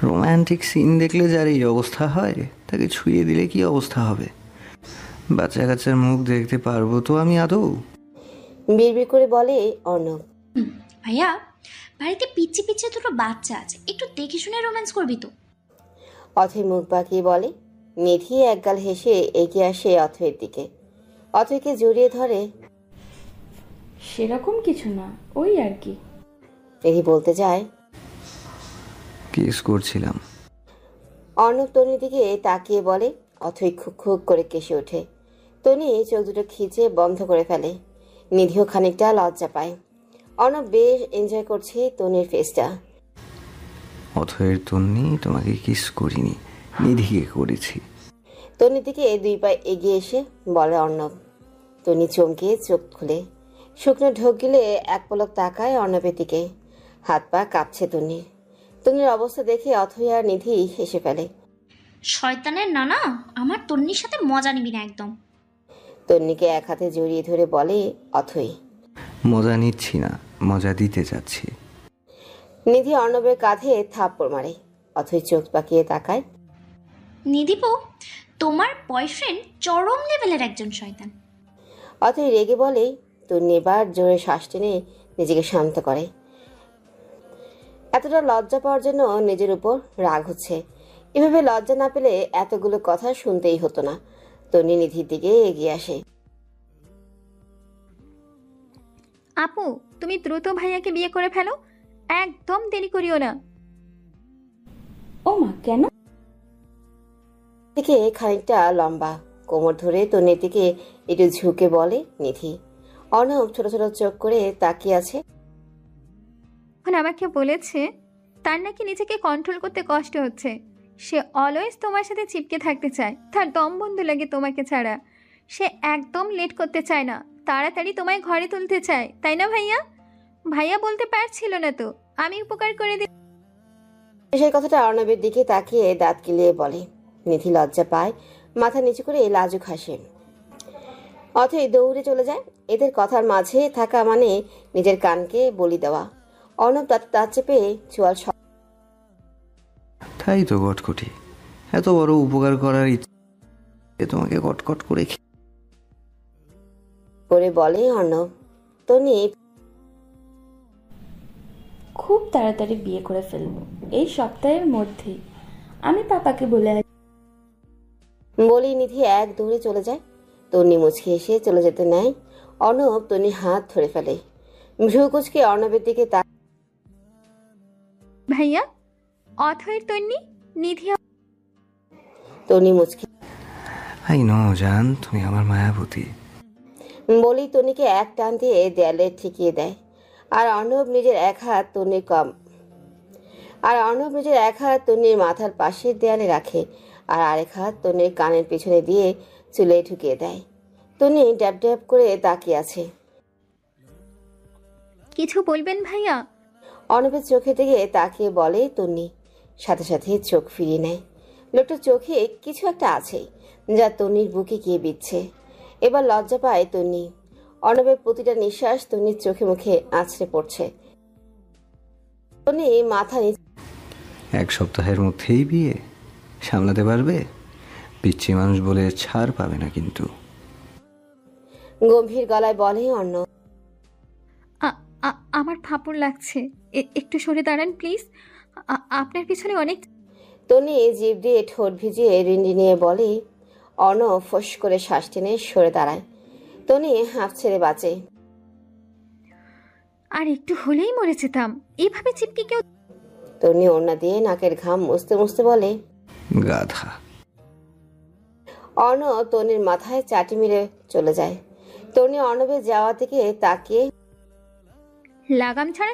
Romantic scene দেখলে যার এই অবস্থা হয় তাকে ছুঁয়ে দিলে কি অবস্থা হবে? বাচ্চা কাচ্চার মুখ দেখতে পারবো তো আমি আদৌ? বিড়বিড় করে বলে অর্ণব। ভাইয়া, বাড়িতে পিচ্ছি পিচ্ছি দুটো বাচ্চা আছে, একটু দেখে শুনে রোম্যান্স করবি তো। অথৈ মুখ বাঁকিয়ে বলে। নিধি একগাল হেসে এগিয়ে আসে অথৈয়ের দিকে, অথৈকে জড়িয়ে ধরে। সেরকম কিছু না, ওই আর কি। নিধি বলতে যায়, কিস করছিলাম। অর্ণব তনির দিকে তাকিয়ে বলে। অথৈ খুক খুক করে কেসে ওঠে। তনি চোখ দুটো খিচে বন্ধ করে ফেলে। নিধিও খানিকটা লজ্জা পায়। অর্ণব বেশ এনজয় করছে তনির ফেসটা। অথয়ের তন্নি তোমাকে কিস করিনি, নিধিকে করেছি। তনির দিকে 2 পা এগিয়ে এসে বলে অর্ণব। তনি চমকে চোখ খুলে শুকনো ঢোক গিলে এক পলক তাকায় অর্ণবের দিকে। হাত পা কাঁপছে তনির। তনির অবস্থা দেখে অথৈ আর নিধি হেসে ফেলে। শয়তানের নানা, আমার তন্নির সাথে মজা নিবি না একদম। তন্নিকে এক হাতে জড়িয়ে ধরে বলে অথৈ। মজা নিচ্ছি না, মজা দিতে যাচ্ছি। নিধি অর্ণবের কাঁধে থাপ্পড় মারে। অথৈ চোখ পাকিয়ে তাকায়। নিধিপো, তোমার বয়ফ্রেন্ড চরম লেভেলের একজন শয়তান। অথৈ রেগে বলে। তন্নি এবার জোরে শ্বাস টেনে নিজেকে শান্ত করে। এতটা লজ্জা পাওয়ার জন্য নিজের উপর রাগ হচ্ছে। এভাবে লজ্জা না পেলে এতগুলো কথা শুনতেই হতো না। তন্নি নিধির দিকে এগিয়ে আসে। আপু, তুমি দ্রুত ভাইয়াকে বিয়ে করে ফেলো, একদম দেরি করিও না। ও মা, কেন? থেকে খানিকটা লম্বা, কোমর ধরে তন্নির দিকে একটু ঝুঁকে বলে নিধি। অর্ণব ছোট ছোট চোখ করে তাকিয়ে আছে। এখন আমাকে বলেছে তার নাকি নিজেকে কন্ট্রোল করতে কষ্ট হচ্ছে। সে অলওয়েজ তোমার সাথে চিপকে থাকতে চায়, তার দম বন্ধ লাগে তোমাকে ছাড়া। সে একদম লেট করতে চায় না, তাড়াতাড়ি তোমায় ঘরে তুলতে চায়, তাই না ভাইয়া? ভাইয়া বলতে পারছিল না তো, আমি উপকার করে দিই। সেই কথাটা অর্ণবের দিকে তাকিয়ে দাঁত কিলিয়ে বলে। নিধি লজ্জা পায়, মাথা নিচু করে লাজুক হাসে। অথৈ দৌড়ে চলে যায়। এদের কথার মাঝে থাকা মানে নিজের কানকে বলি দেওয়া। অর্ণব দাঁত চেপে চোয়াল তাই তো কটকটি, এত বড় উপকার করার ইচ্ছে তোমাকে কটকট করে করে বলে অর্ণব। তনি খুব তাড়াতাড়ি বিয়ে করে ফেলবো, এই সপ্তাহের মধ্যেই। আমি পাপাকে বলে বলি নিধি এক দৌড়ে চলে যায়। তন্নি মুচকে এসে চলে যেতে নেয়। অর্ণব তন্নির হাত ধরে ফেলে। ভ্রু কুচকে অর্ণবের দিকে ভাইয়া, অথৈর তন্নি, নিধি। তন্নি মুচকে আই নো জান, তুমি আমার মায়াবতী। বলি তন্নিকে এক টান দিয়ে দেয়ালে ঠেকিয়ে দেয়। আর অর্ণব নিজের এক হাত তন্নির মাথার পাশের দেয়ালে রাখে, আর আরেক হাত তন্নির কানের পিছনে দিয়ে চুলে ঢুকিয়ে দেয়। তন্নি ড্যাব ড্যাব করে তাকিয়ে আছে। কিছু বলবেন ভাইয়া? অর্ণবের চোখের দিকে তাকিয়ে বলে তন্নি। সাথে সাথে চোখ ফিরিয়ে নেয়। লোকটার চোখে কিছু একটা আছে যা তন্নির বুকে গিয়ে বিচ্ছে। এবার লজ্জা পায় তন্নি। অর্ণবের প্রতিটা নিঃশ্বাস তন্নির চোখে মুখে আছড়ে পড়ছে। তন্নি মাথা নিচে। 1 সপ্তাহের মধ্যেই বিয়ে সামলাতে পারবে? পিচ্ছি মানুষ বলে ছাড় পাবে না কিন্তু। গম্ভীর গলায় বলে অর্ণব। আমার ফাঁপড় লাগছে, একটু সরে দাঁড়ান প্লিজ, আপনার পিছনে অনেক। তন্নি জিভ দিয়ে ঠোঁট ভিজিয়ে রিনরিনিয়ে বলে। অর্ণব ফোঁস করে শ্বাস টেনে সরে দাঁড়ায়। তন্নি হাঁফ ছেড়ে বাঁচে। আর একটু হলেই মরে যেতাম, এইভাবে চিপকে কেউ। তন্নি ওড়না দিয়ে নাকের ঘাম মুছতে মুছতে বলে, গাধা। অর্ণব তন্নির মাথায় চাটি মেরে চলে যায়। তন্নি অর্ণবের যাওয়া থেকে তাকিয়ে লাগাম ছাড়া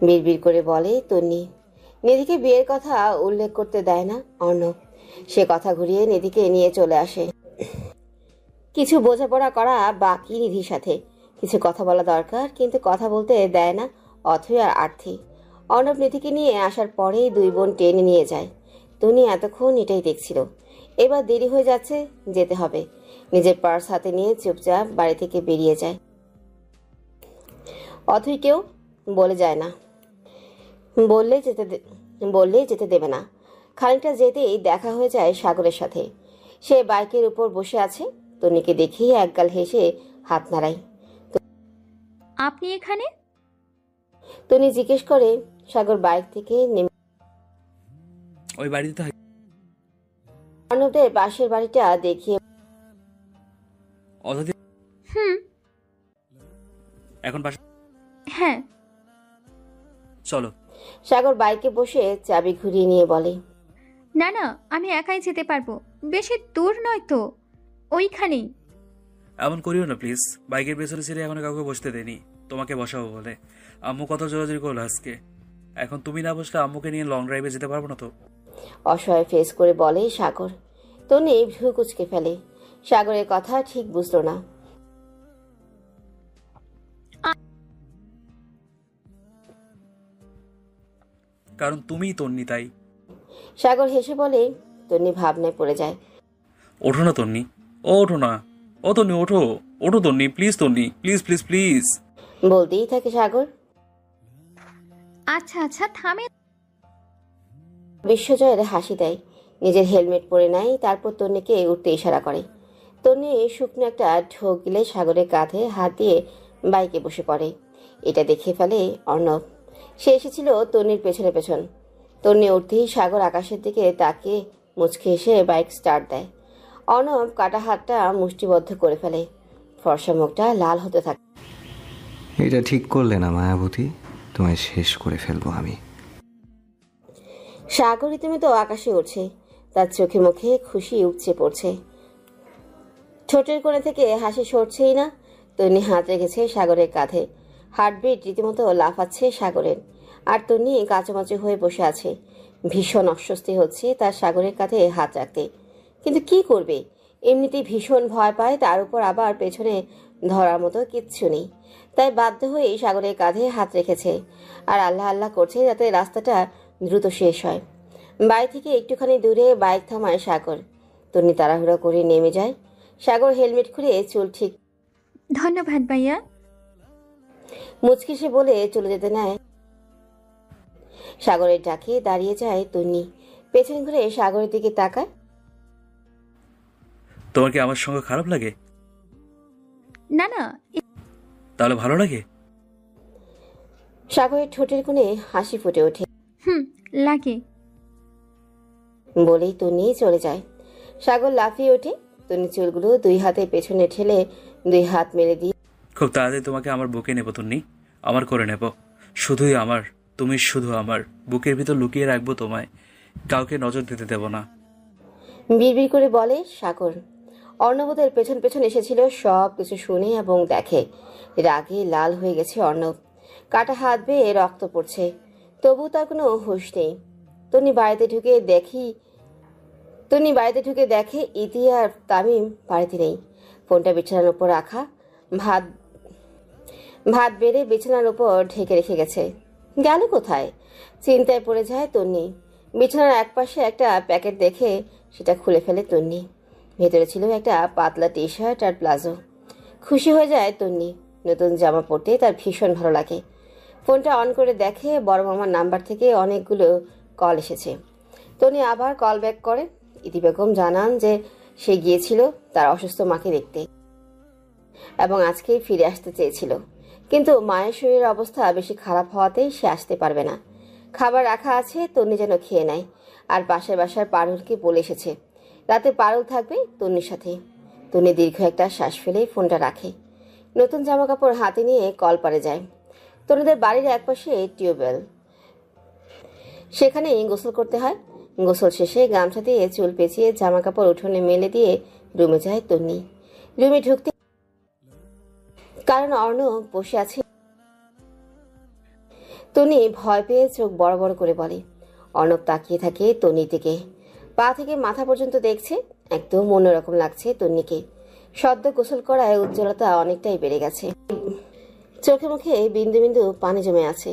বিড়বিড় করে বলে তন্নি। নিধিকে বিয়ের কথা উল্লেখ করতে দেয় না অর্ণব। সে কথা ঘুরিয়ে নিধিকে নিয়ে চলে আসে। কিছু বোঝাপড়া করা বাকি নিধির সাথে। কিছু কথা বলা দরকার, কিন্তু কথা বলতে দেয় না অথৈ আর আর্থি। অর্ণব নিধিকে নিয়ে আসার পরেই 2 বোন টেনে নিয়ে যায়। তন্নি এতক্ষণ এটাই দেখছিল। এবার দেরি হয়ে যাচ্ছে, যেতে হবে। নিজের পার্স হাতে নিয়ে চুপচাপ বাড়ি থেকে বেরিয়ে যায়। অথৈ কেউ বলে যায় না, বললে বললেই যেতে দেবে না। খানিকটা যেতেই দেখা হয়ে যায় সাগরের সাথে। সে বাইকের উপর বসে আছে। তন্নিকে দেখেই একগাল হেসে হাত নাড়ায়। আপনি এখানে? তন্নি জিজ্ঞেস করে। সাগর বাইক থেকে নেমে ওই বাড়িতে তো অর্ণবদের পাশের বাড়িটা দেখিয়ে অধাদি হুম। এখন বাসা হ্যাঁ। চলো। সাগর বাইকে বসে চাবি ঘুরিয়ে নিয়ে বলে, না না, আমি একাই যেতে পারবো, বেশি দূর নয় তো, ওইখানেই। এমন করিও না প্লিজ। বাইকের পেছনে ছেড়ে এখনো কাউকে বসতে দেনি, তোমাকে বসাবো বলে। আম্মু কত জোরাজোরি করলো আজকে। এখন তুমি না বসলে আম্মুকে নিয়ে লং ড্রাইভে যেতে পারবো না তো। অসহায় ফেস করে বলে সাগর। তন্নি ভ্রু কুচকে ফেলে। সাগরের কথা ঠিক বুঝলো না। কারণ তুমিই তন্নি, তাই। সাগর হেসে বলে। তন্নি ভাবনায় পড়ে যায়। ওঠো না তন্নি, ও ওঠো না, ও তন্নি ওঠো, ওঠো Tonni please, Tonni please please please. বলতেই থাকে সাগর। আচ্ছা আচ্ছা থামে। বিশ্বজয়ের হাসি দেয়। নিজের হেলমেট পরে নেয়, তারপর তন্নিকে উঠতে ইশারা করে। তন্নি শুকনো একটা ঢোক গিলে সাগরের কাঁধে হাত দিয়ে বাইকে বসে পড়ে। এটা দেখে ফেলে অর্ণব। সে এসেছিল তন্নির পেছনে পেছন। তন্নি উঠতেই সাগর আকাশের দিকে তাকিয়ে মুচকে এসে বাইক স্টার্ট দেয়। অর্ণব কাটা হাতটা মুষ্টিবদ্ধ করে ফেলে। ফর্সা মুখটা লাল হতে থাকে। এটা ঠিক করলে না মায়াবতী, তোমায় শেষ করে ফেলবো আমি। সাগর রীতিমতো আকাশে উঠছে। তার চোখে মুখে খুশি উপচে পড়ছে। ঠোঁটের কোণে থেকে হাসি সরছেই না। তন্নি হাত রেখেছে সাগরের কাঁধে। হার্টবিট রীতিমতো লাফাচ্ছে সাগরের। আর তন্নি কাঁচামাচি হয়ে বসে আছে। ভীষণ অস্বস্তি হচ্ছে তার সাগরের কাঁধে হাত রাখতে। কিন্তু কি করবে? এমনিতেই ভীষণ ভয় পায়, তার উপর আবার পেছনে ধরার মতো কিচ্ছু নেই। তাই বাধ্য হয়েই সাগরের কাঁধে হাত রেখেছে। আর আল্লাহ আল্লাহ করছে যাতে রাস্তাটা দ্রুত শেষ হয়। বাড়ি থেকে একটুখানি দূরে বাইক থামায় সাগর। তন্নি তাড়াহুড়ো করে নেমে যায়। সাগর হেলমেট খুলে চুল ঠিক ধন্যবাদ ভাইয়া। মুচকি সে বলে চলে যেতে নেয়। সাগরের ডাকে দাঁড়িয়ে যায় তন্নি। পেছন ঘুরে সাগরের দিকে তাকায়। তোমার কি আমার সঙ্গে খারাপ লাগে? না না। তাহলে ভালো লাগে? সাগরের ঠোঁটের কোণে হাসি ফুটে ওঠে। হুম, লাগে। বলেই তন্নি চলে যায়। সাগর লাফিয়ে ওঠে। তন্নি চুলগুলো দুই হাতে পেছনে ঠেলে দুই হাত মেরে দিয়ে খুব তাড়াতাড়ি তোমাকে আমার বুকে নেব তন্নি, আমার করে নেব। শুধুই আমার, তুমি শুধু আমার। বুকের ভিতর লুকিয়ে রাখবো তোমায়, কাউকে নজর দিতে দেব না। বিড়বিড় করে বলে সাগর। অর্ণবদের পেছন পেছন এসেছিল, সব কিছু শুনে এবং দেখে। রাগে লাল হয়ে গেছে অর্ণব। কাটা হাত বেয়ে রক্ত পড়ছে, তবু তার কোনো হুঁশ নেই। তন্নি বাড়িতে ঢুকে দেখে ইতি আর তামিম বাড়িতে নেই। ফোনটা বিছানার উপর রাখা। ভাত বেড়ে বিছানার উপর ঢেকে রেখে গেছে। গেল কোথায়? চিন্তায় পড়ে যায় তন্নি। বিছানার একপাশে একটা প্যাকেট দেখে সেটা খুলে ফেলে তন্নি। ভেতরে ছিল একটা পাতলা টি শার্ট আর প্লাজো। খুশি হয়ে যায় তন্নি। নতুন জামা পরতে তার ভীষণ ভালো লাগে। ফোনটা অন করে দেখে বড় মামার নাম্বার থেকে অনেকগুলো কল এসেছে। তন্নি আবার কল ব্যাক করে। ইতি বেগম জানান যে সে গিয়েছিল তার অসুস্থ মাকে দেখতে এবং আজকেই ফিরে আসতে চেয়েছিল, কিন্তু মায়ের শরীরের অবস্থা বেশি খারাপ হওয়াতেই সে আসতে পারবে না। খাবার রাখা আছে, তন্নি যেন খেয়ে নেয়। আর পাশের বাসার পারুলকে বলে এসেছে রাতে পারুল থাকবে তন্নির সাথে। তন্নি দীর্ঘ একটা শ্বাস ফেলে ফোনটা রাখে। নতুন জামা কাপড় হাতে নিয়ে কল পারে যায়। তন্নিদের বাড়ির একপাশে টিউবওয়েল, সেখানেই গোসল করতে হয়। গোসল শেষে গামছা দিয়ে চুল পেঁচিয়ে জামা কাপড় উঠোনে মেলে দিয়ে রুমে যায় তন্নি। রুমে ঢুকতে কারণ অর্ণব বসে আছে। তন্নি ভয় পেয়ে চোখ বড় বড় করে বলে। অর্ণব তাকিয়ে থাকে তন্নির দিকে। পা থেকে মাথা পর্যন্ত দেখছে। একদম অন্যরকম লাগছে তন্নিকে। সদ্য গোসল করায় উজ্জ্বলতা অনেকটাই বেড়ে গেছে। চোখে মুখে বিন্দু বিন্দু পানি জমে আছে।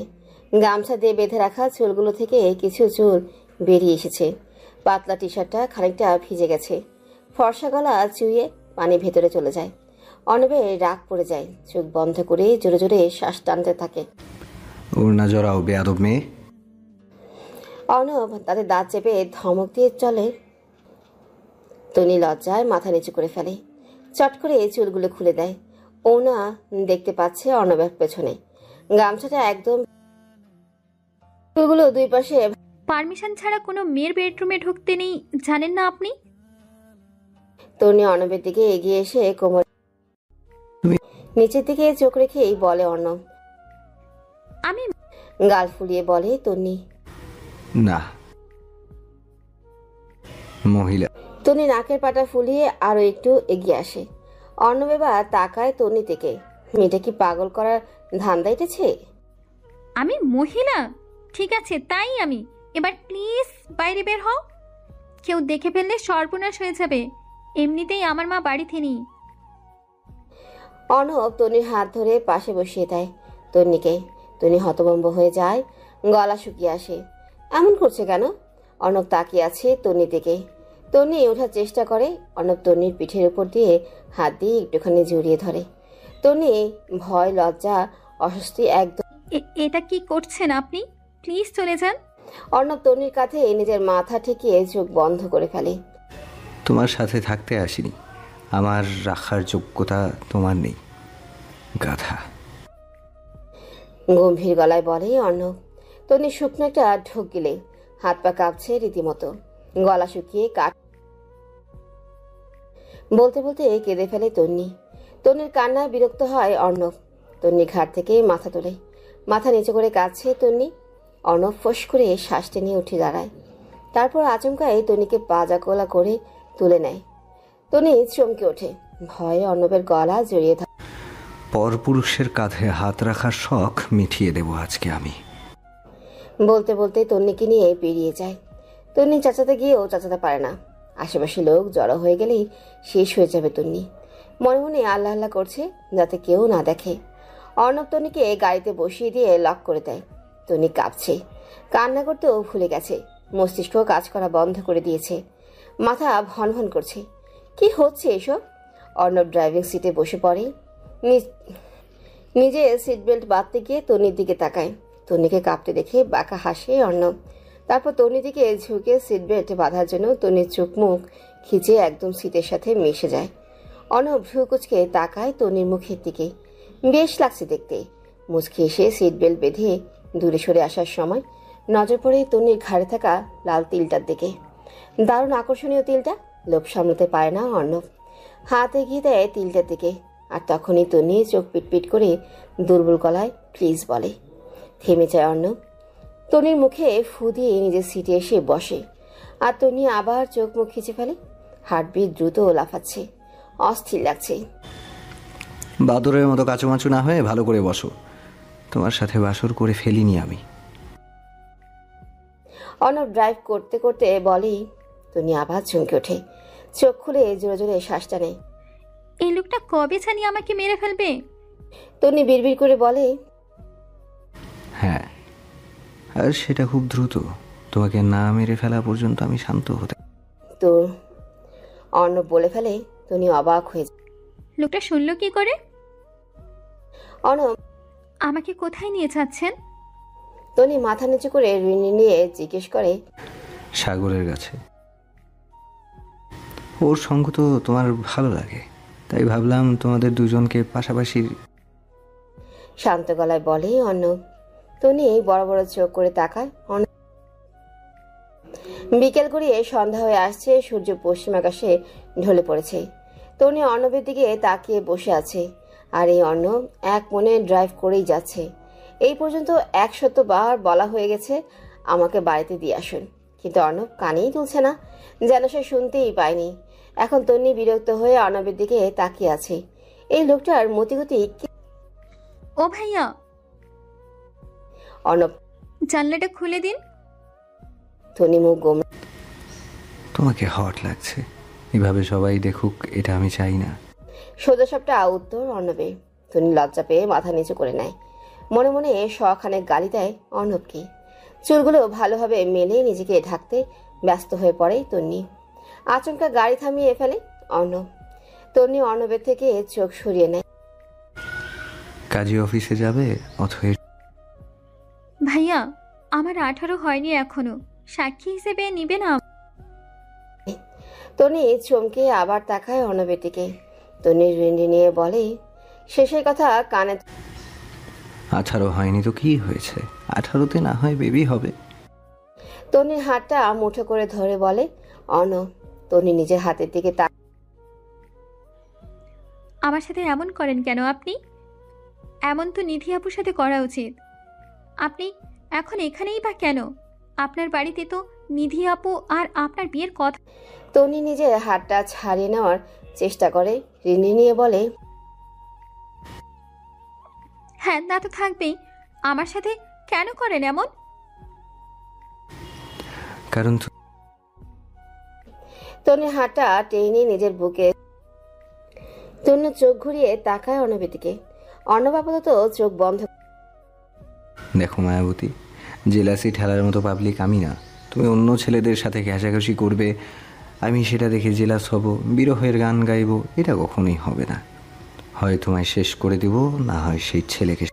গামছা দিয়ে বেঁধে রাখা চুলগুলো থেকে কিছু চুল বেরিয়ে এসেছে। পাতলা টি শার্টটা খানিকটা ভিজে গেছে। ফর্সা গলা চুইয়ে পানি ভেতরে চলে যায়। অর্ণবের রাগ পড়ে যায়। চোখ বন্ধ করে জোরে জোরে শ্বাস টানতে থাকে। ওর না জড়াও বেয়াদব মেয়ে। অর্ণব তাদের দাঁত চেপে ধমক দিয়ে চলে। তনি লজ্জায় মাথা নিচু করে ফেলে, চট করে চুলগুলো খুলে দেয়। ওনা দেখতে পাচ্ছে অর্ণবের পেছনে, গামছাটা একদম চুলগুলো দুই পাশে। পারমিশন ছাড়া কোনো মেয়ের বেডরুমে ঢুকতে নেই, জানেন না আপনি? তনি অর্ণবের দিকে এগিয়ে এসে কোমর নিচের দিকে চোখ রেখেই বলে অর্ণব। আমি গাল ফুলিয়ে বলে তন্নি। না, মহিলা। তনি নাকের পাটা ফুলিয়ে আরো একটু এগিয়ে আসে। অর্ণব এবার তাকায় তন্নি থেকে। মেয়েটা কি পাগল করার ধান্দা এটেছে? আমি মহিলা? ঠিক আছে, তাই আমি। এবার প্লিজ বাইরে বের হও। কেউ দেখে ফেললে সর্বনাশ হয়ে যাবে। এমনিতেই আমার মা বাড়িতে নেই। অর্ণব তনির হাত ধরে পাশে বসিয়ে দেয় তন্নিকে। তনি হতভম্ব হয়ে যায়, গলা শুকিয়ে আসে। এমন করছে কেন? অর্ণব তাকিয়ে আছে তন্নির দিকে। তন্নি ওঠার চেষ্টা করে। অর্ণব তন্নির পিঠের উপর দিয়ে হাত দিয়ে একটুখানি জড়িয়ে ধরে। তন্নি ভয়, লজ্জা, অস্বস্তি একদম। এটা কি করছেন আপনি? প্লিজ চলে যান। অর্ণব তন্নির কাঁধে নিজের মাথা ঠেকিয়ে চোখ বন্ধ করে ফেলে। তোমার সাথে থাকতে আসিনি, আমার রাখার যোগ্যতা তোমার নেই, গাধা। গম্ভীর গলায় বলে অর্ণব। তন্নি শুকনো একটা ঢোক গিলে, হাত পা কাঁপছে রীতিমতো, গলা শুকিয়ে কাঠ। বলতে বলতে কেঁদে ফেলে তন্নি। তন্নির কান্নায় বিরক্ত হয় অর্ণব। তন্নি ঘাট থেকে মাথা তোলে, মাথা নিচু করে কাঁদছে তন্নি। অর্ণব ফোঁস করে শ্বাস টেনে উঠে দাঁড়ায়। তারপর আচমকায় তন্নিকে পাজা কোলা করে তুলে নেয়। তন্নি চমকে ওঠে, ভয়ে অর্ণবের গলা জড়িয়ে ধরে। পরপুরুষের কাঁধে হাত রাখার শখ মিটিয়ে দেব আজকে আমি। বলতে বলতে তন্নিকে নিয়ে পেরিয়ে যায়। তন্নি চাচাতে গিয়েও চাচাতে পারে না। আশেপাশে লোক জড়ো হয়ে গেলেই শেষ হয়ে যাবে তন্নি। মনে মনে আল্লাহ আল্লাহ করছে যাতে কেউ না দেখে। অর্ণব তন্নিকে গাড়িতে বসিয়ে দিয়ে লক করে দেয়। তন্নি কাঁপছে, কান্না করতেও ভুলে গেছে। মস্তিষ্ক কাজ করা বন্ধ করে দিয়েছে, মাথা ভনভন করছে। কি হচ্ছে এসব? অর্ণব ড্রাইভিং সিটে বসে পড়ে। নিজে সিট বেল্ট বাঁধতে গিয়ে তন্নির দিকে তাকায়। তন্নিকে কাঁপতে দেখে বাঁকা হাসে অর্ণব। তারপর তন্নির দিকে ঝুঁকে সিট বেল্ট বাঁধার জন্য তন্নির চোখ মুখ খিচে একদম সিটের সাথে মিশে যায়। অর্ণব ভ্রু কুচকে তাকায় তন্নির মুখের দিকে। বেশ লাগছে দেখতে। মুচকি এসে সিট বেল্ট বেঁধে দূরে সরে আসার সময় নজর পড়ে তন্নির ঘাড়ে থাকা লাল তিলটার দিকে। দারুণ আকর্ষণীয় তিলটা। লোভ সামলাতে পারে না অর্ণব, হাত এগিয়ে দেয় তিলটার দিকে। আর তখনই তন্নি চোখ পিটপিট করে দুর্বল গলায় প্লিজ বলে। থেমে যায় অর্ণব। তন্নির মুখে ফু দিয়ে নিজের সিটে এসে বসে। আর তন্নি আবার চোখ মুখ খিচে ফেলে। হার্টবিট দ্রুত লাফাচ্ছে, অস্থির লাগছে। বাদরের মতো কাচুমাচু না হয়ে ভালো করে বসো। তোমার সাথে বাসর করে ফেলিনি আমি। অর্ণব ড্রাইভ করতে করতে বলে। তন্নি আবার চমকে ওঠে, চোখ খুলে জোরে জোরে শ্বাস টানে। এই লোকটা কবে জানি আমাকে মেরে ফেলবে। তন্নি বিড়বিড় করে বলে, হ্যাঁ, আর সেটা খুব দ্রুত। তোমাকে না মেরে ফেলা পর্যন্ত আমি শান্ত হতে। তো অর্ণব বলে ফেলে। তন্নি অবাক হয়ে যায়। লোকটা শুনলো কি করে? অর্ণব। আমাকে কোথায় নিয়ে যাচ্ছেন? তন্নি মাথা নিচু করে ঋণী নিয়ে জিজ্ঞেস করে, সাগরের কাছে। ওর সঙ্গ তো তোমার ভালো লাগে, তাই ভাবলাম তোমাদের দুজনকে পাশাপাশি। শান্ত গলায় বলে অর্ণব। তন্নি বড় বড় চোখ করে তাকায়। বিকেল গড়িয়ে সন্ধ্যা হয়ে আসছে, সূর্য পশ্চিম আকাশে ঢলে পড়েছে। তন্নি অর্ণবের দিকে তাকিয়ে বসে আছে। আর এই অর্ণব এক মনে ড্রাইভ করেই যাচ্ছে। এই পর্যন্ত 100 বার বলা হয়ে গেছে আমাকে বাড়িতে দিয়ে আসুন, কিন্তু অর্ণব কানেই তুলছে না, যেন সে শুনতেই পায়নি। এখন তন্নি বিরক্ত হয়ে অর্ণবের দিকে তাকিয়ে আছে। এই লোকটার মতিগতি। ও ভাইয়া, অর্ণব। জানলাটা খুলে দিন। তন্নি মুখ গোমড়ে। তোমাকে হট লাগছে, এভাবে সবাই দেখুক এটা আমি চাই না। সোজা সবটা উত্তর অর্ণবের। তন্নি লজ্জা পেয়ে মাথা নিচু করে নেয়। মনে মনে শখানেক গালি দেয় অর্ণবকে। চুলগুলো ভালোভাবে মেলে নিজেকে ঢাকতে ব্যস্ত হয়ে পড়ে তন্নি। আচমকা গাড়ি থামিয়ে ফেলে অর্ণব। তন্নি অর্ণবের থেকে চোখ সরিয়ে নেয়। কাজী অফিসে যাবে অথবা? ভাইয়া, আমার 18 হয়নি এখনো। সাক্ষী হিসেবে নিবে না? তনি চমকে আবার তাকায় অর্ণবের দিকে। তনি রিন্ডি নিয়ে বলে, শেষের কথা কানে। 18 হয়নি তো কি হয়েছে, 18তে না হয় বেবি হবে। তনির হাতটা মুঠো করে ধরে বলে অর্ণব। তনি নিজের হাতের দিকে আমার সাথে এমন করেন কেন আপনি? এমন তো নিধি আপুর সাথে করা উচিত। আপনি এখন এখানেই বা কেন? আপনার বাড়িতে তো নিধি আপু আর আপনার বিয়ের কথা। তনি নিজের হাতটা ছাড়িয়ে নেওয়ার চেষ্টা করে। রিন্ডি নিয়ে বলে, হ্যাঁ তা তো থাকবেই। আমার সাথে কেন করেন এমন? কারণ তনির হাতটা টেনে নিজের বুকে। তনু চোখ ঘুরিয়ে তাকায় অর্ণবের দিকে। অর্ণব আপাতত চোখ বন্ধ। দেখো মায়াবতী, জেলাসি ঠেলার মতো পাবলিক আমি না। তুমি অন্য ছেলেদের সাথে ঘেঁষাঘেঁষি করবে, আমি সেটা দেখে জেলাস হব, বিরহের গান গাইব, এটা কখনোই হবে না। হয় তোমায় শেষ করে দিব, না হয় সেই ছেলেকে।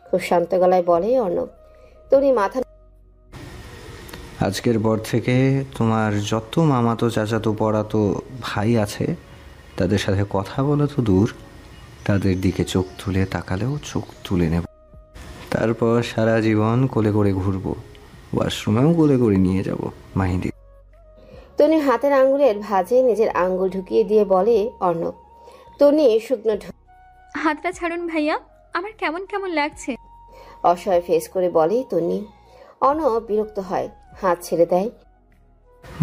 খুব শান্ত গলায় বলে অর্ণব। তনি মাথা। আজকের পর থেকে তোমার যত মামাতো চাচাতো পড়াতো ভাই আছে তাদের সাথে কথা বলা তো দূর, তাদের দিকে চোখ তুলে তাকালেও চোখ তুলে নেব। তারপর সারা জীবন কোলে করে ঘুরবো, ওয়াশরুমেও কোলে করে নিয়ে যাব মাহিদি। তনি হাতের আঙ্গুলের ভাঁজে নিজের আঙ্গুল ঢুকিয়ে দিয়ে বলে অর্ণব। তনি শুকনো হাতটা ছাড়ুন ভাইয়া, আমার কেমন কেমন লাগছে। অসহায় ফেস করে বলে তনি। অর্ণব বিরক্ত হয়, হাত ছেড়ে দেয়।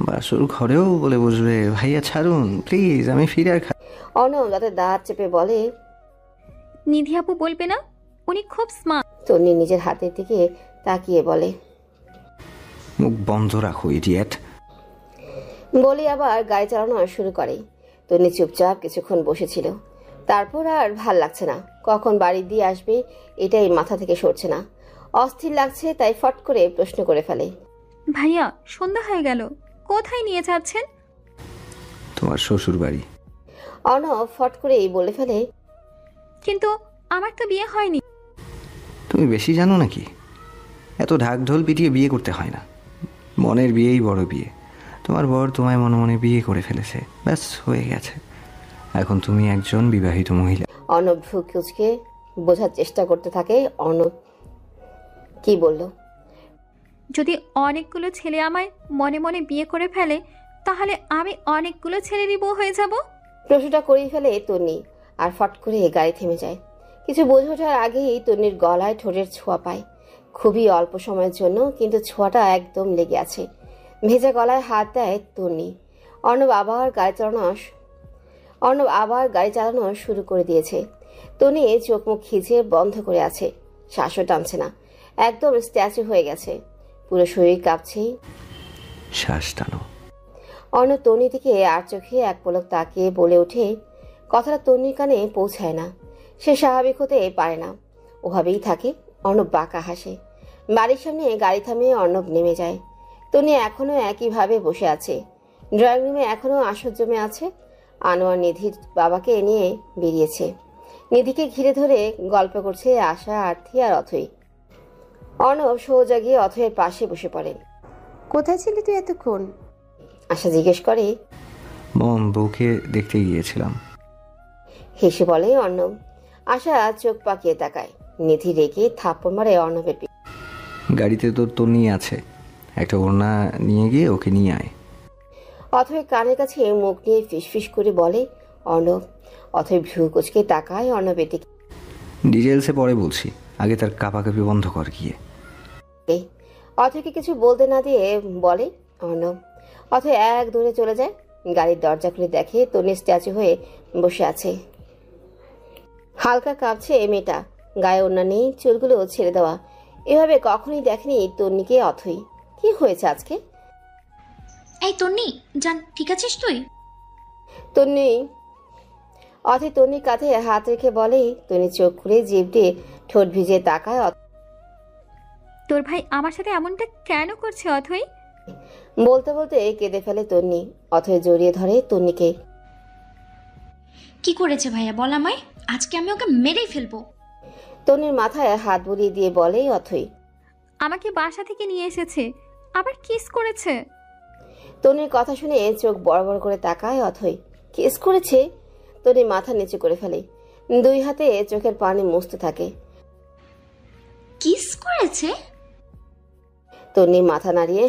বাসুর ঘরেও বলে বসবে ভাইয়া ছাড়ুন প্লিজ, আমি ফিরে আর অর্ণব তাতে দাঁত চেপে বলে, নিধি আপু বলবে না উনি খুব স্মার্ট? তনি নিজের হাতের দিকে তাকিয়ে বলে, মুখ বন্ধ রাখো ইডিয়েট। বলে আবার গাড়ি চালানো শুরু করে। তনি চুপচাপ কিছুক্ষণ বসেছিল। তারপর আর ভাল লাগছে না, কখন বাড়ি দিয়ে আসবে এটাই মাথা থেকে সরছে না। অস্থির লাগছে, তাই ফট করে প্রশ্ন করে ফেলে, ভাইয়া সন্ধ্যা হয়ে গেল, কোথায় নিয়ে যাচ্ছেন? তোমার শ্বশুর বাড়ি। অর্ণব ফট করেই বলে ফেলে, কিন্তু আমার তো বিয়ে হয়নি। তুমি বেশি জানো নাকি? এত ঢাকঢোল পিটিয়ে বিয়ে করতে হয় না, মনের বিয়েই বড় বিয়ে। তোমার বর তোমায় মনে মনে বিয়ে করে ফেলেছে, ব্যাস হয়ে গেছে। এখন তুমি একজন বিবাহিত মহিলা। অর্ণব ভ্রু কুঁচকে বোঝার চেষ্টা করতে থাকে অর্ণব কি বলল। যদি অনেকগুলো ছেলে আমায় মনে মনে বিয়ে করে ফেলে, তাহলে আমি অনেকগুলো ছেলেরই বউ হয়ে যাব। প্রশ্নটা করেই ফেলে তন্নি, আর ফট করে গাড়ি থেমে যায়। কিছু বোঝে ওঠার আগেই তন্নির গলায় ঠোঁটের ছোঁয়া পায়, খুবই অল্প সময়ের জন্য, কিন্তু ছোঁয়াটা একদম লেগে আছে। ভেজা গলায় হাত দেয় তন্নি। অর্ণব আবার গাড়ি চালানো শুরু করে দিয়েছে। তন্নি চোখ মুখ খিচে বন্ধ করে আছে, শ্বাসও টানছে না, একদম স্ট্যাচু হয়ে গেছে, পুরো শরীর কাঁপছে। শ্বাস টানো। অর্ণব তন্নির দিকে আর চোখে এক পলক তাকিয়ে বলে ওঠে, কথাটা তন্নির কানে পৌঁছায় না। সে স্বাভাবিক হতে পারে না, ওভাবেই থাকে। অর্ণব বাঁকা হাসে। বাড়ির সামনে গাড়ি থামিয়ে অর্ণব নেমে যায়। তন্নি এখনো একইভাবে বসে আছে। ড্রয়িং রুমে এখনো আসর জমে আছে। আনোয়ার নিধির বাবাকে নিয়ে বেরিয়েছে। নিধিকে ঘিরে ধরে গল্প করছে আশা, আর্থি আর অথই। অর্ণব সোজা গিয়ে অথয়ের পাশে বসে পড়ে। কোথায় ছিলি তুই এতক্ষণ? আশা জিজ্ঞেস করে। মম, বউকে দেখতে গিয়েছিলাম। হেসে বলে অর্ণব। আশা চোখ পাকিয়ে তাকায়। নিধি রেগে থাপ্পড় মারে অর্ণবের পিঠে। গাড়িতে তো তোর নিয়ে আছে, একটা ওড়না নিয়ে গিয়ে ওকে নিয়ে আয়। অথয় কানের কাছে মুখ নিয়ে ফিসফিস করে বলে অর্ণব। অথয় ভ্রু কুচকে তাকায় অর্ণবের দিকে। ডিটেলসে পরে বলছি, আগে তার কাঁপাকাঁপি বন্ধ কর গিয়ে। অথয়কে কিছু বলতে না দিয়ে বলে অর্ণব। অথয় এক দৌড়ে চলে যায়। গাড়ির দরজা খুলে দেখে তনি স্ট্যাচু হয়ে বসে আছে। হালকা কাঁপছে মেয়েটা, গায়ে ওড়না নেই, চুলগুলো ছেড়ে দেওয়া। এভাবে কখনোই দেখেনি তন্নিকে অথই। কি হয়েছে আজকে? এই তন্নি জান, ঠিক আছিস তুই? তন্নি। অথই তন্নির কাঁধে হাত রেখে বলে। তন্নি চোখ খুলে জিভ দিয়ে ঠোঁট ভিজে তাকায়। তোর ভাই আমার সাথে এমনটা কেন করছে অথই? বলতে বলতে কেঁদে ফেলে তন্নি। অথই জড়িয়ে ধরে তন্নিকে। কি করেছে ভাইয়া বল আমায়, আজকে আমি ওকে মেরেই ফেলবো। তন্নির মাথায় হাত বুলিয়ে দিয়ে বলে অথই। আমাকে বাসা থেকে নিয়ে এসেছে, আবার কিস করেছে? তন্নির কথা শুনে চোখ বড় বড় করে তাকায় অথই। কিস করেছে? তন্নি মাথা নিচু করে ফেলে, দুই হাতে চোখের পানি মুছতে থাকে। কিস করেছে? তন্নি মাথা নাড়িয়ে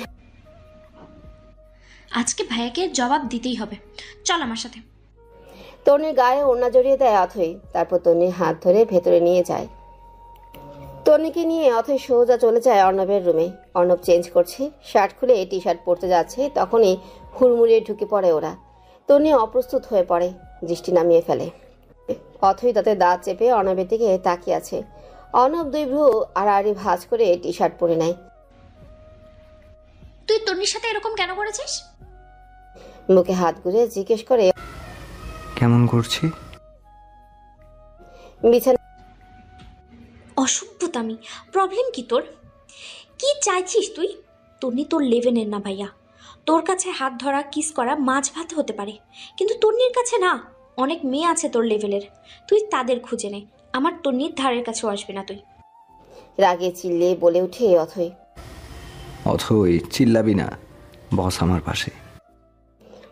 আজকে ভাইয়াকে জবাব দিতেই হবে, চল আমার সাথে। তন্নির গায়ে ওড়না জড়িয়ে দেয় অথই, তারপর তন্নির হাত ধরে ভেতরে নিয়ে যায়। তন্নিকে নিয়ে অথই সোজা চলে যায় অর্ণবের রুমে। অর্ণব চেঞ্জ করছে, শার্ট খুলে টি শার্ট পরতে যাচ্ছে, তখনই হুড়মুড়িয়ে ঢুকে পড়ে ওরা। তন্নি অপ্রস্তুত হয়ে পড়ে, দৃষ্টি নামিয়ে ফেলে। অথই তাতে দাঁত চেপে অর্ণবের দিকে তাকিয়ে আছে। অর্ণব দুই ভ্রু আড়াআড়ি ভাঁজ করে টি শার্ট পরে নেয়। তুই তন্নির সাথে এরকম কেন করেছিস? মুখে হাত গুঁজে জিজ্ঞেস করে। কেমন করছি? বিছানা অসভ্যতামি। প্রবলেম কি তোর? কি চাইছিস তুই? তন্নি তোর লেভেলের না ভাইয়া। তোর কাছে হাত ধরা কিস করা মাছ ভাত হতে পারে, কিন্তু তন্নির কাছে না। অনেক মেয়ে আছে তোর লেভেলের, তুই তাদের খুঁজে নে। আমার তন্নির ধারের কাছেও আসবে না তুই। রাগে চিল্লিয়ে বলে উঠে অথই। অথই চিল্লাবি না, বস আমার পাশে।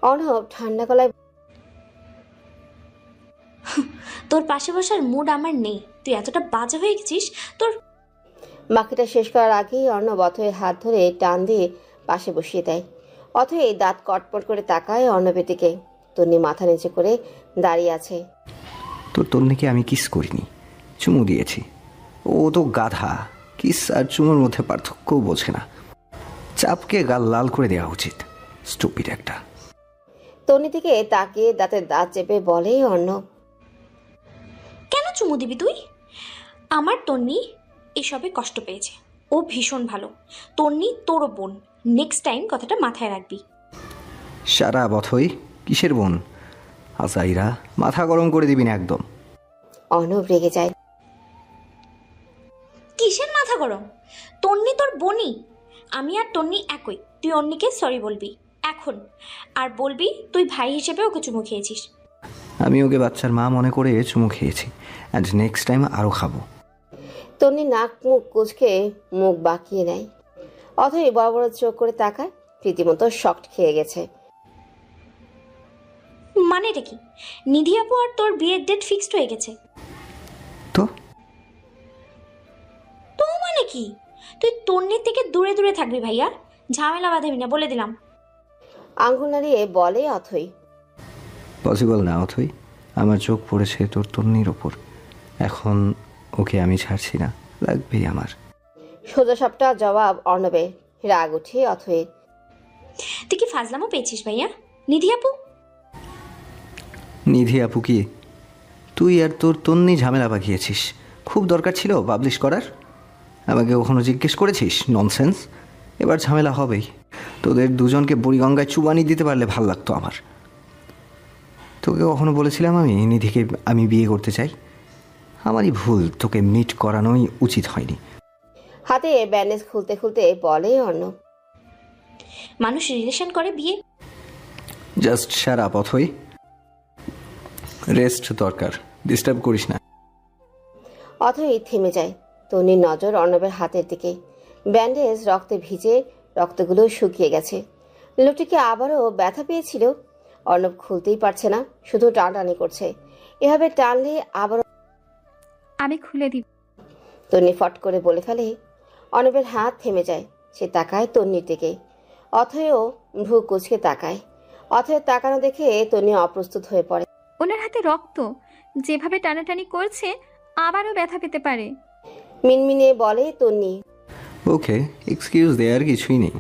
অর্ণব ঠান্ডা গলায় তোর পাশে বসার মুড আমার নেই। তুই এতটা বাজে হয়ে গেছিস তোর। বাকিটা শেষ করার আগেই অর্ণব অথয়ের হাত ধরে টান দিয়ে পাশে বসিয়ে দেয়। অথয় দাঁত কটপট করে তাকায় অর্ণবের দিকে। তন্নি মাথা নিচে করে দাঁড়িয়ে আছে। তোর তন্নিকে আমি কিস করিনি, চুমু দিয়েছি। ও তো গাধা, কিস আর চুমুর মধ্যে পার্থক্যও বোঝে না। চাপকে গাল লাল করে দেওয়া উচিত, স্টুপিড একটা। তন্নি থেকে তাকিয়ে দাঁতের দাঁত চেপে বলে অর্ণব। কেন চুমু দিবি তুই? আমার তন্নি এসবে কষ্ট পেয়েছে, ও ভীষণ ভালো। তন্নি তোরও বোন, নেক্সট টাইম কথাটা মাথায় রাখবি। সারা বথই, কিসের বোন? আজাইরা, মাথা গরম করে দিবি না একদম। অর্ণব রেগে যায়। কিসের মাথা গরম? তন্নি তোর বোনই। আমি আর তন্নি একই। তুই অন্যকে সরি বলবি এখন, আর বলবি তুই ভাই হিসেবে ওকে চুমু খেয়েছিস। আমি ওকে বাচ্চার মা মনে করে চুমু খেয়েছি, অ্যান্ড নেক্সট টাইম আরও খাবো। তন্নি নাক মুখ কুচকে মুখ বাঁকিয়ে নেয়। অথই বড় বড় চোখ করে তাকায়, রীতিমতো শক্ট খেয়ে গেছে। মানেটা কি? নিধি আপু আর তোর বিয়ের ডেট ফিক্সড হয়ে গেছে। তো তো মানে কি? তুই তন্নির থেকে দূরে দূরে থাকবি ভাইয়া, ঝামেলা বাঁধাবি না বলে দিলাম। আঙ্গুল নাড়িয়ে বলে অথই। পসিবল না অথই, আমার চোখ পড়েছে তোর তন্নির ওপর। এখন ওকে আমি ছাড়ছি না, লাগবেই আমার। সোজা সাপটা জবাব অর্ণবে। রাগ উঠে অথই। তুই কি ফাজলামো পেয়েছিস ভাইয়া? নিধি আপু নিধি আপু কি? তুই আর তোর তন্নি ঝামেলা পাকিয়েছিস, খুব দরকার ছিল পাবলিশ করার। আমাকে কখনো জিজ্ঞেস করেছিস? ননসেন্স। এবার ঝামেলা হবেই। তোদের দুজনকে বুড়িগঙ্গায় চুবানি দিতে পারলে ভাল লাগতো আমার। তোকে কখনো বলেছিলাম আমি নিধিকে আমি বিয়ে করতে চাই? আমারই ভুল, তোকে মিট করানোই উচিত হয়নি। হাতে ব্যান্ডেজ খুলতে খুলতে বলে অর্ণব। মানুষ রিলেশন করে বিয়ে। জাস্ট শাট আপ অথই, রেস্ট দরকার, ডিস্টার্ব করিস না। অথই থেমে যায়। তন্নির নজর অর্ণবের হাতের দিকে। ব্যান্ডেজ রক্তে ভিজে, রক্তগুলো শুকিয়ে গেছে। লোকটিকে আবারও ব্যথা পেয়েছিল। অর্ণব খুলতেই পারছে না, শুধু টানটানি করছে। এভাবে টানলে আবারও। আমি খুলে দিব। তন্নি ফট করে বলে ফেলে। অর্ণবের হাত থেমে যায়। সে তাকায় তন্নির দিকে। অথয়ও ভ্রু কুচকে তাকায়। অথয়ের তাকানো দেখে তন্নি অপ্রস্তুত হয়ে পড়ে। ওনার হাতে রক্ত, যেভাবে টানাটানি করছে আবারও ব্যথা পেতে পারে। মিনমিনে বলে তন্নি। ওকে, এক্সকিউজ দেওয়ার কিছুই নেই,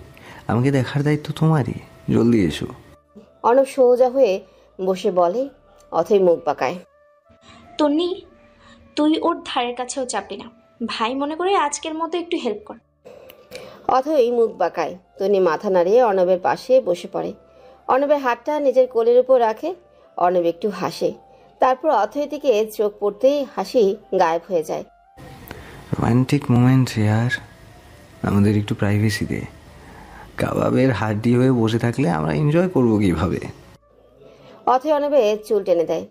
আমাকে দেখার দায়িত্ব তোমারই, জলদি এসো। অর্ণব সোজা হয়ে বসে বলে। অথই মুখ বাঁকায়। তন্নি তুই ওর ধারের কাছেও চাপবি না, ভাই মনে করে আজকের মতো একটু হেল্প কর। অথই মুখ বাঁকায়। তন্নি মাথা নাড়িয়ে অর্ণবের পাশে বসে পড়ে। অর্ণবের হাতটা নিজের কোলের উপর রাখে। অর্ণব একটু হাসে, তারপর অথই দিকে চোখ পড়তেই হাসি গায়েব হয়ে যায়। রোমান্টিক মোমেন্ট ইয়ার, আমাদের একটু প্রাইভেসি দে। কাবাবের হাড্ডি হয়ে বসে থাকলে আমরা এনজয় করবো কিভাবে? অথই অর্ণবের চুল টেনে দেয়।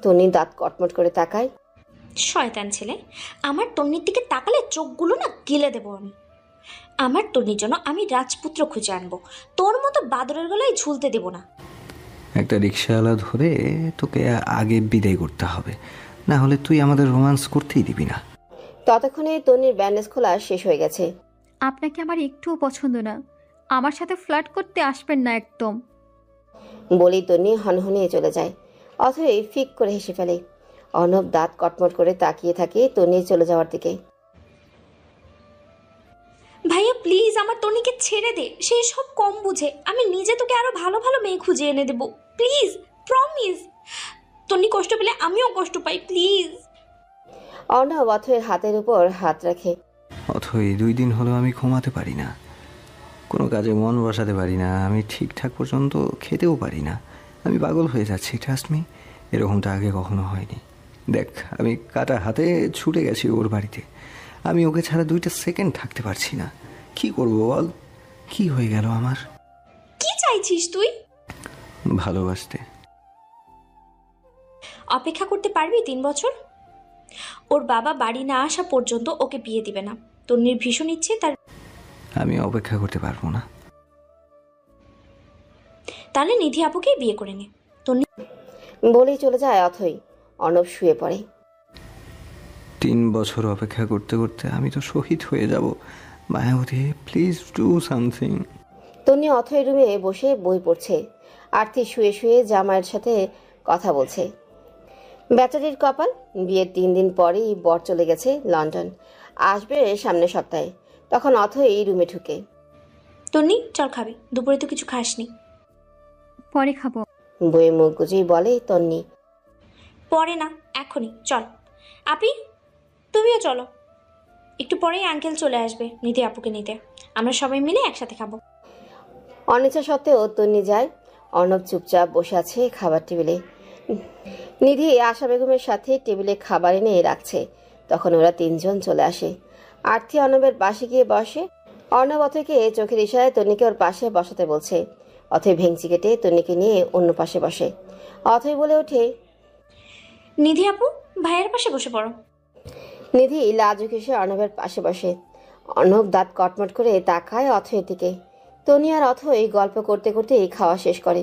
তন্নি দাঁত কটমট করে তাকায়। শয়তান ছেলে, আমার তন্নির দিকে তাকালে চোখগুলো না গিলে দেবো আমি। আমার তন্নির জন্য আমি রাজপুত্র খুঁজে আনবো, তোর মতো বাদরের গলায় ঝুলতে দেব না। একটা রিক্সাওয়ালা ধরে তোকে আগে বিদায় করতে হবে, না হলে তুই আমাদের রোমান্স করতেই দিবি না। ততক্ষণে তন্নির ব্যান্ডেজ খোলা শেষ হয়ে গেছে। আপনাকে আমার একটুও পছন্দ না, আমার সাথে ফ্লার্ট করতে আসবেন না একদম। বলেই তন্নি হনহনিয়ে চলে যায়। অথই ফিক করে হেসে ফেলে। অর্ণব দাঁত কটমট করে তাকিয়ে থাকে তন্নির চলে যাওয়ার দিকে। ভাইয়া প্লিজ আমার তন্নিকে ছেড়ে দে, সে সব কম বুঝে। আমি নিজে তোকে আরো ভালো ভালো মেয়ে খুঁজে এনে দেবো, প্লিজ, প্রমিস। তন্নি কষ্ট পেলে আমিও কষ্ট পাই, প্লিজ। অর্ণব অথয়ের হাতের উপর হাত রাখে। অথই 2 দিন হলো আমি ঘুমাতে পারি না, কোনো কাজে মন বসাতে পারি না, আমি ঠিকঠাক পর্যন্ত খেতেও পারি না। আমি পাগল হয়ে যাচ্ছি, ট্রাস্ট মি। এরকমটা আগে কখনো হয়নি। দেখ, আমি কাটা হাতে ছুটে গেছি ওর বাড়িতে, আমি ওকে ছাড়া 2টা সেকেন্ড থাকতে পারছি না। কি করবো বল? কি হয়ে গেল আমার? কি চাইছিস তুই? ভালোবাসতে। অপেক্ষা করতে পারবি 3 বছর? ওর বাবা বাড়ি না আসা পর্যন্ত ওকে বিয়ে দিবে না। তন্নির ভীষণ ইচ্ছে তার। আমি অপেক্ষা করতে পারবো না। তাহলে নিধি আপুকেই বিয়ে করে নে। তন্নি বলেই চলে যায় অথই। অর্ণব শুয়ে পড়ে। 3 বছর অপেক্ষা করতে করতে আমি তো শহীদ হয়ে যাব। Mayabati, please do something. Tonni Othoi রুমে বসে বই পড়ছে। আরতি শুয়ে শুয়ে জামাইয়ের সাথে কথা বলছে। বেচারির কপাল, বিয়ের 3 দিন পরেই বর চলে গেছে লন্ডন, আসবে সামনের সপ্তাহে। তখন অথই রুমে ঢুকে। তন্নি চল খাবে, দুপুরে তো কিছু খাসনি। পরে খাবো। বইয়ে মুখ গুজেই বলে তন্নি। পরে না, এখনই চল। আপি তুমিও চলো, একটু পরেই আঙ্কেল চলে আসবে নিধি আপুকে নিতে, আমরা সবাই মিলে একসাথে খাবো। অনিচ্ছা সত্ত্বেও তন্নি যায়। অর্ণব চুপচাপ বসে আছে খাবার টেবিলে। নিধি আশা বেগমের সাথে টেবিলে খাবার এনে রাখছে। তখন ওরা 3 জন চলে আসে। আরতি অর্ণবের পাশে গিয়ে বসে। অর্ণব অথয়কে চোখের ইশারায় তন্নিকে ওর পাশে বসাতে বলছে। অথয় ভেঙচি কেটে তন্নিকে নিয়ে অন্য পাশে বসে। অথয় বলে ওঠে, নিধি আপু ভাইয়ের পাশে বসে পড়ো। নিধি লাজুক এসে অর্ণবের পাশে বসে। অর্ণব দাঁত কটমট করে তাকায় অথয়ের দিকে। তনি আর অথই গল্প করতে করতেই খাওয়া শেষ করে।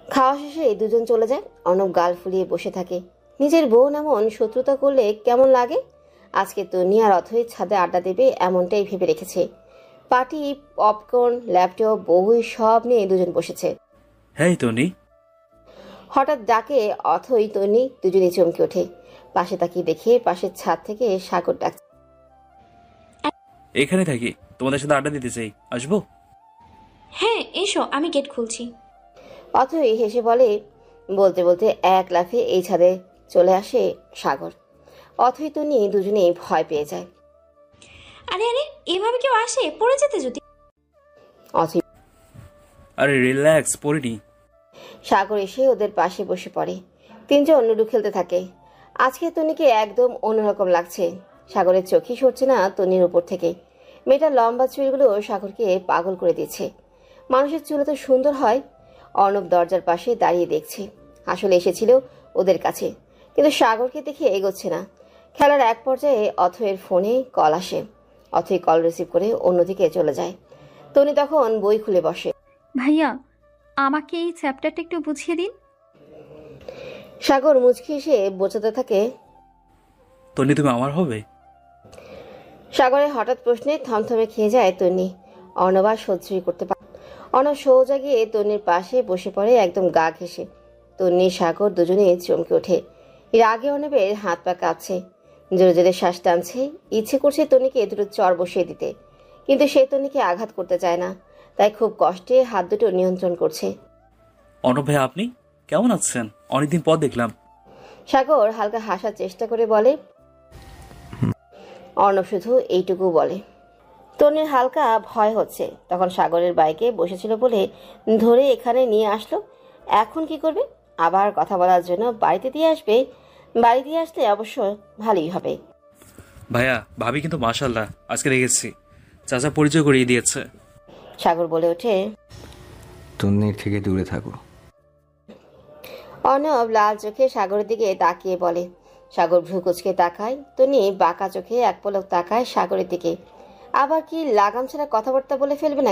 খাওয়া শেষে 2 জন চলে যায়। অর্ণব গাল ফুলিয়ে বসে থাকে। নিজের বোন এমন শত্রুতা করলে কেমন লাগে? আজকে তনি আর অথই ছাদে আড্ডা দেবে এমনটাই ভেবে রেখেছে। পার্টি, পপকর্ন, ল্যাপটপ, বই সব নিয়ে 2 জন বসেছে। হ্যাঁ তনি। হঠাৎ ডাকে অথই তনি, দুজনে চমকে ওঠে। পাশে তাকিয়ে দেখে পাশের ছাদ থেকে সাগর ডাকছে। এখানে থাকি, তোমাদের সাথে আড্ডা দিতে চাই, আসবো? হ্যাঁ এসো, আমি গেট খুলছি। অথই হেসে বলে। বলতে বলতে এক লাফে এই ছাদে চলে আসে সাগর। অথই তনি দুজনেই ভয় পেয়ে যায়। আরে আরে, এভাবে কেউ আসে? পড়ে যেতে যদি। অথই আরে রিল্যাক্স, পড়িনি। সাগর এসে ওদের পাশে বসে পড়ে। 3 জন লুডো খেলতে থাকে। আজকে তনিকে একদম অন্যরকম লাগছে। সাগরের চোখই সরছে না তনির উপর থেকে। মেয়েটার লম্বা চুলগুলো সাগরকে পাগল করে দিচ্ছে। মানুষের চুল তো সুন্দর হয়। অর্ণব দরজার পাশে দাঁড়িয়ে দেখছে। আসলে এসেছিল ওদের কাছে, কিন্তু সাগরকে দেখে এগোচ্ছে না। খেলার এক পর্যায়ে অথয়ের ফোনে কল আসে। অথই কল রিসিভ করে অন্যদিকে চলে যায়। তনি তখন বই খুলে বসে। ভাইয়া, আমাকে এই চ্যাপ্টারটা একটু বুঝিয়ে দিন। সাগর মুচকি এসে বোঝাতে থাকে। তনি তুমি আমার হবে? সাগরের হঠাৎ প্রশ্নে থমথমে খেয়ে যায় তন্নি। অর্ণব আর সহ্যই করতে পারে। অর্ণব সোজা গিয়ে তন্নির পাশে বসে পড়ে একদম গা ঘেঁষে। তন্নি সাগর দুজনেই চমকে ওঠে। এর আগে অর্ণবের হাত পা কাঁপছে, জোরে জোরে শ্বাস টানছে। ইচ্ছে করছে তন্নিকে 2টো চর বসিয়ে দিতে, কিন্তু সে তন্নিকে আঘাত করতে চায় না। তাই খুব কষ্টে হাত দুটো নিয়ন্ত্রণ করছে। অর্ণব ভাই, আপনি কেমন আছেন? অনেকদিন পর দেখলাম। সাগর হালকা হাসার চেষ্টা করে বলে। অর্ণব শুধু এইটুকু বলে। তন্নির হালকা ভয় হচ্ছে। তখন সাগরের বাইকে বসেছিল বলে ধরে এখানে নিয়ে আসলো। এখন কি করবে? আবার কথা বলার জন্য বাড়িতে দিয়ে আসবে। বাড়ি দিয়ে আসলে অবশ্য ভালোই হবে। ভাইয়া ভাবি কিন্তু মাশাআল্লাহ, আজকে দেখেছি চাচা পরিচয় করিয়ে দিয়েছে। সাগর বলে ওঠে। তন্নির থেকে দূরে থাকো। অর্ণব লাল চোখে সাগরের দিকে তাকিয়ে বলে। সাগর ভ্রু কুচকে তাকায়। তন্নি বাঁকা চোখে এক পলক তাকায় সাগরের দিকে। আবার কি লাগাম ছাড়া কথাবার্তা বলে ফেলবে না?